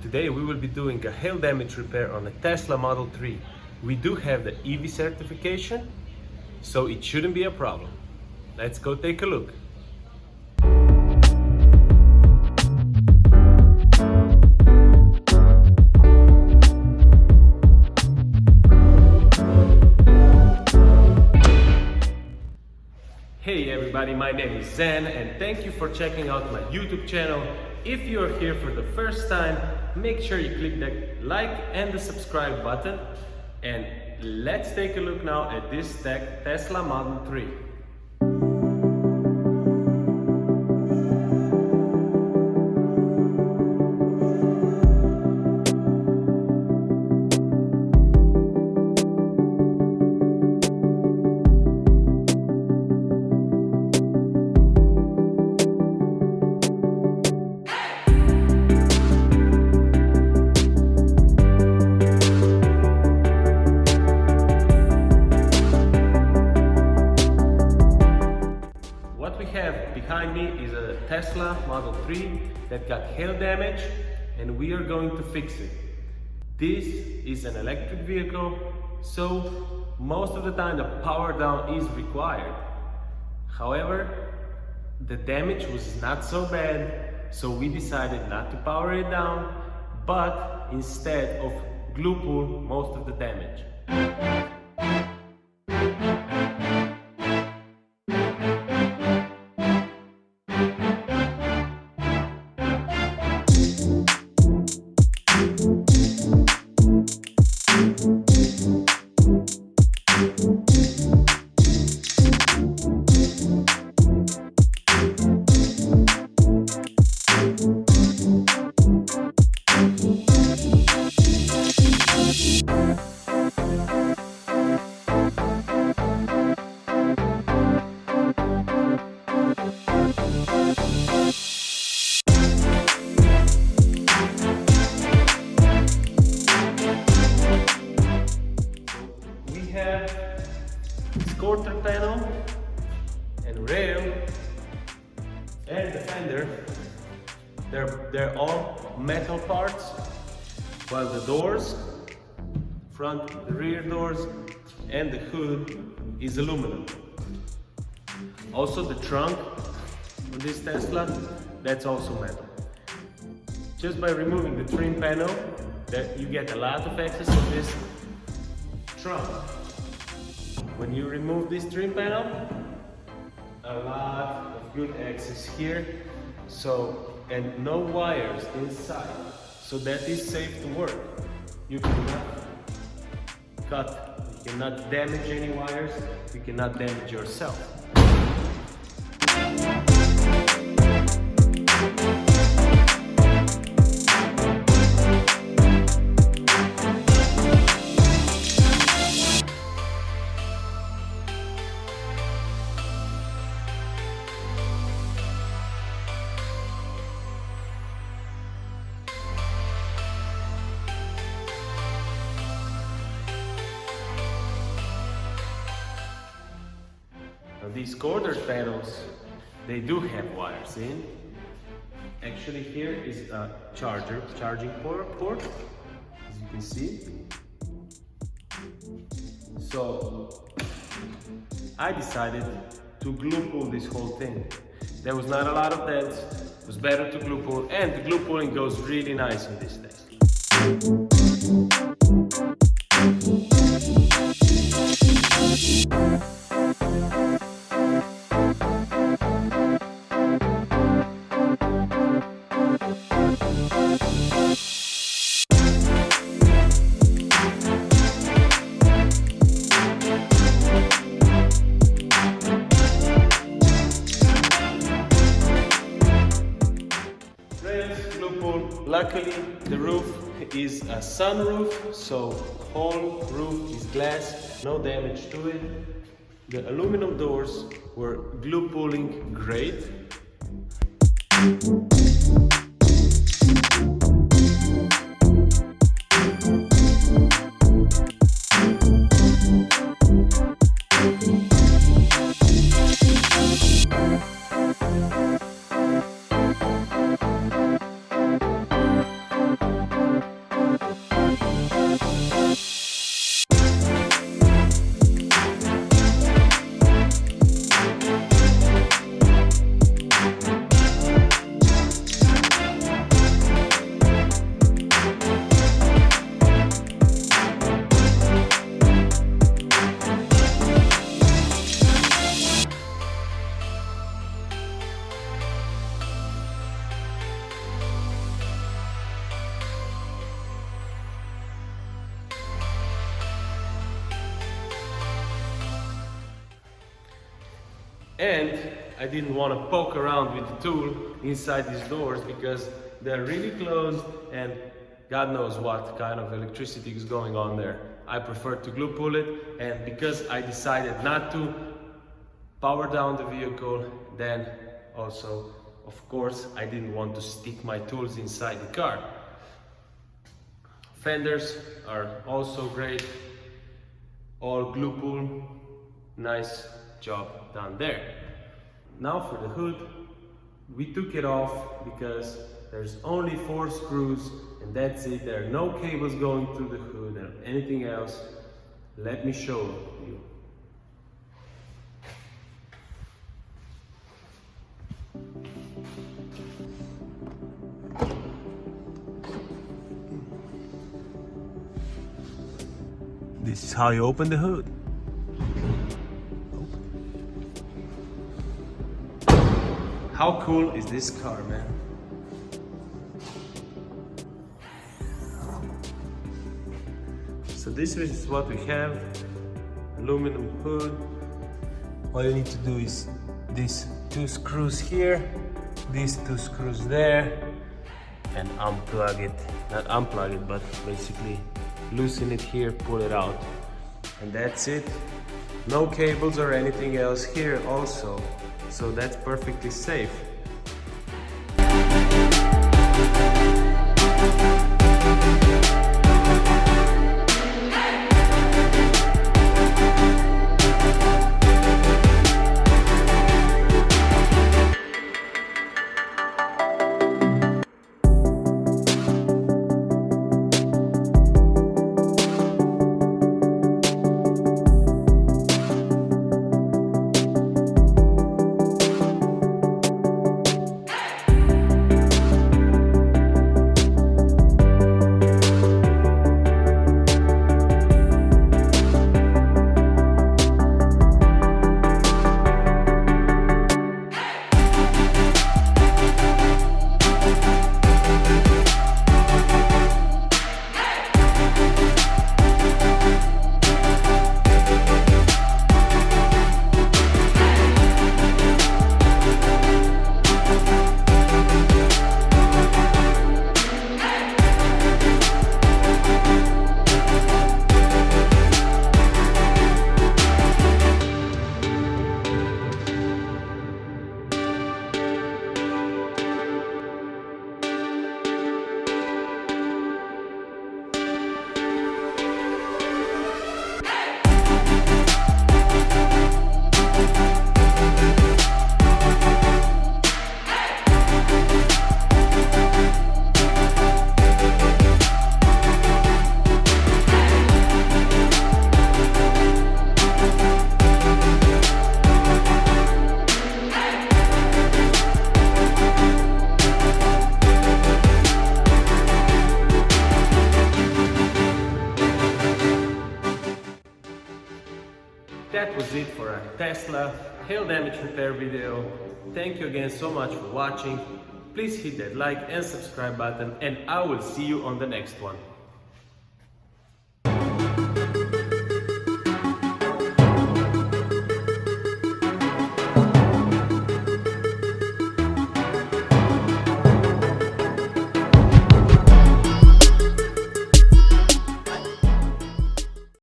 Today we will be doing a hail damage repair on a Tesla Model 3. We do have the EV certification, so it shouldn't be a problem. Let's go take a look. Hey everybody, my name is Zen and thank you for checking out my YouTube channel. If you're here for the first time, make sure you click the like and the subscribe button. And let's take a look now at this Tesla Model 3. Behind me is a Tesla Model 3 that got hail damage and we are going to fix it. This is an electric vehicle, so most of the time the power down is required. However, the damage was not so bad, so we decided not to power it down, but instead of glue pull most of the damage. Quarter panel and rail and the fender, they're all metal parts, while the doors, front, the rear doors and the hood is aluminum. Also the trunk on this Tesla, that's also metal. Just by removing the trim panel, you get a lot of access to this trunk. When you remove this trim panel, a lot of good access here, and no wires inside, so that is safe to work. You cannot cut, you cannot damage any wires, you cannot damage yourself. These quarter panels, they do have wires in. Actually, here is a charging port, as you can see. So I decided to glue pull this whole thing. There was not a lot of dents. It was better to glue pull, and the glue pulling goes really nice on this test. Luckily, the roof is a sunroof, so whole roof is glass, no damage to it. The aluminum doors were glue pulling great. And I didn't want to poke around with the tool inside these doors because they're really closed and God knows what kind of electricity is going on there. I prefer to glue pull it, and because I decided not to power down the vehicle, then also, of course, I didn't want to stick my tools inside the car. Fenders are also great, all glue pull, nice job done there. Now for the hood, we took it off because there's only 4 screws and that's it. There are no cables going through the hood or anything else. Let me show you. This is how you open the hood. How cool is this car, man? So this is what we have, aluminum hood. All you need to do is these 2 screws here, these 2 screws there, and unplug it. Not unplug it, but basically loosen it here, pull it out. And that's it. No cables or anything else here also. So that's perfectly safe. That was it for our Tesla hail damage repair video. Thank you again so much for watching. Please hit that like and subscribe button, and I will see you on the next one.